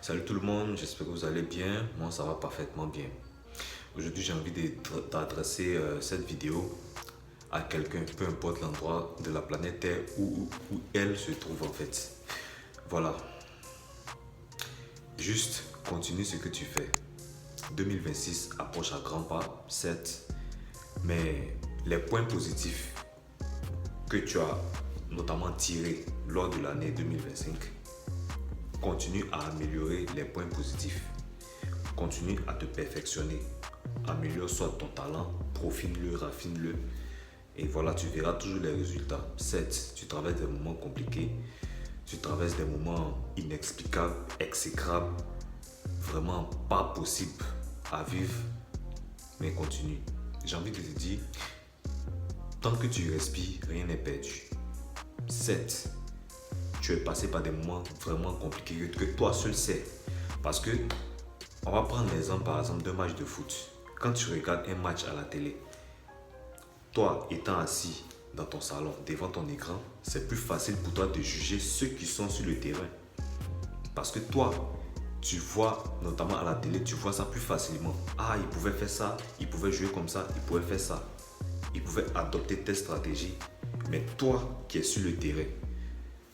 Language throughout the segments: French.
Salut tout le monde, j'espère que vous allez bien. Moi, ça va parfaitement bien. Aujourd'hui, j'ai envie d'adresser cette vidéo à quelqu'un, peu importe l'endroit de la planète Terre où elle se trouve en fait. Voilà. Juste continue ce que tu fais. 2026 approche à grands pas, certes, mais les points positifs que tu as notamment tirés lors de l'année 2025, continue à améliorer les points positifs. Continue à te perfectionner. Améliore soit ton talent, profine-le, raffine-le. Et voilà, tu verras toujours les résultats. Certes, tu traverses des moments compliqués. Tu traverses des moments inexplicables, exécrables. Vraiment pas possible à vivre. Mais continue. J'ai envie de te dire, tant que tu respires, rien n'est perdu. Certes, tu es passé par des moments vraiment compliqués que toi seul sais. Parce que, on va prendre l'exemple par exemple d'un match de foot. Quand tu regardes un match à la télé, toi étant assis dans ton salon, devant ton écran, c'est plus facile pour toi de juger ceux qui sont sur le terrain. Parce que toi, tu vois, notamment à la télé, tu vois ça plus facilement. Ah, il pouvait faire ça, il pouvait jouer comme ça, il pouvait faire ça. Il pouvait adopter telle stratégie. Mais toi qui es sur le terrain,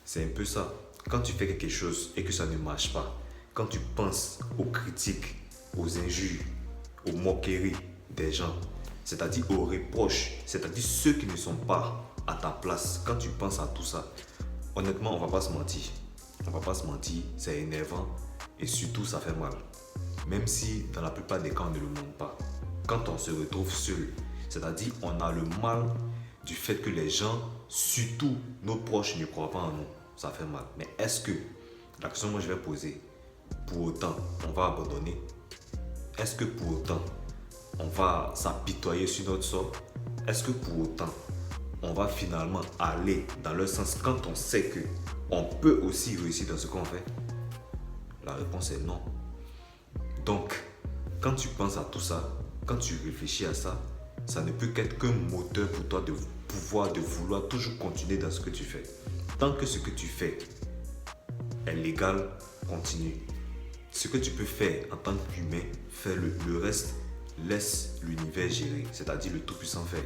c'est un peu ça. Quand tu fais quelque chose et que ça ne marche pas, quand tu penses aux critiques, aux injures, aux moqueries des gens, c'est-à-dire aux reproches, c'est-à-dire ceux qui ne sont pas à ta place, quand tu penses à tout ça, honnêtement, on va pas se mentir. On va pas se mentir, c'est énervant et surtout ça fait mal. Même si dans la plupart des cas on ne le montre pas. Quand on se retrouve seul, c'est-à-dire on a le mal du fait que les gens, surtout nos proches, ne croient pas en nous. Ça fait mal. Mais est-ce que, la question que moi je vais poser, pour autant on va abandonner? Est-ce que pour autant on va s'apitoyer sur notre sort? Est-ce que pour autant on va finalement aller dans leur sens quand on sait que on peut aussi réussir dans ce qu'on fait? La réponse est non. Donc, quand tu penses à tout ça, quand tu réfléchis à ça, ça ne peut qu'être qu'un moteur pour toi de vouloir toujours continuer dans ce que tu fais. Tant que ce que tu fais est légal, continue. Ce que tu peux faire en tant qu'humain, fais-le. Le reste, laisse l'univers gérer, c'est-à-dire le Tout-Puissant faire.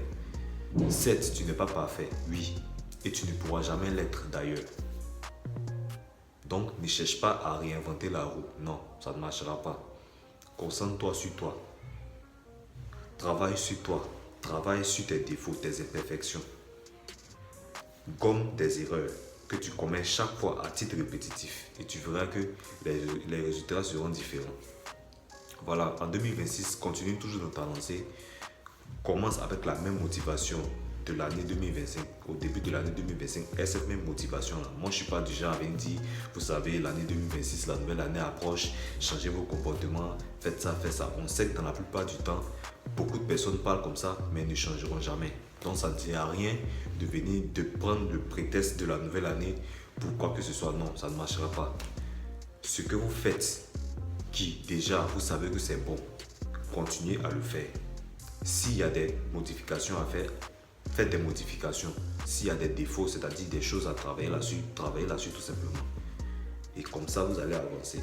Certes, tu n'es pas parfait, oui, et tu ne pourras jamais l'être d'ailleurs. Donc, ne cherche pas à réinventer la roue. Non, ça ne marchera pas. Concentre-toi sur toi. Travaille sur toi. Travaille sur tes défauts, tes imperfections. Gomme des erreurs que tu commets chaque fois à titre répétitif et tu verras que les résultats seront différents. Voilà, en 2026, continue toujours dans ta lancée. Commence avec la même motivation de l'année 2025, au début de l'année 2025, et cette même motivation-là. Moi, je ne suis pas du genre à venir dire, vous savez, l'année 2026, la nouvelle année approche, changez vos comportements, faites ça, faites ça. On sait que dans la plupart du temps, beaucoup de personnes parlent comme ça, mais ne changeront jamais. Donc, ça ne sert à rien de venir, de prendre le prétexte de la nouvelle année pour quoi que ce soit. Non, ça ne marchera pas. Ce que vous faites, qui déjà, vous savez que c'est bon, continuez à le faire. S'il y a des modifications à faire, faites des modifications. S'il y a des défauts, c'est-à-dire des choses à travailler là-dessus tout simplement. Et comme ça, vous allez avancer.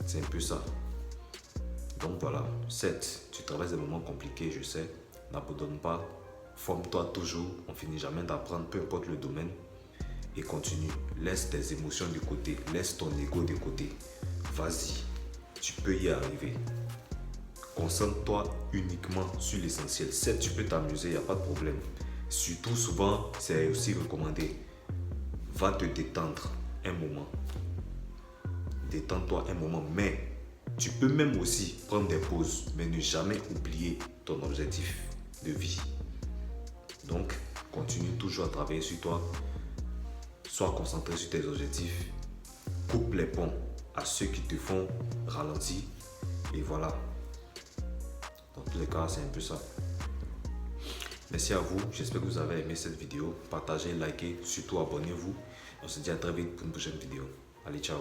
C'est un peu ça. Donc voilà, certes, tu traverses des moments compliqués, je sais. N'abandonne pas. Forme-toi toujours. On finit jamais d'apprendre, peu importe le domaine. Et continue. Laisse tes émotions de côté. Laisse ton ego de côté. Vas-y. Tu peux y arriver. Concentre-toi uniquement sur l'essentiel. Certes, tu peux t'amuser, il n'y a pas de problème. Surtout, souvent, c'est aussi recommandé. Va te détendre un moment. Détends-toi un moment. Mais tu peux même aussi prendre des pauses, mais ne jamais oublier ton objectif de vie. Donc, continue toujours à travailler sur toi. Sois concentré sur tes objectifs. Coupe les ponts à ceux qui te font ralentir. Et voilà. Dans tous les cas, c'est un peu ça. Merci à vous. J'espère que vous avez aimé cette vidéo. Partagez, likez, surtout abonnez-vous. On se dit à très vite pour une prochaine vidéo. Allez, ciao.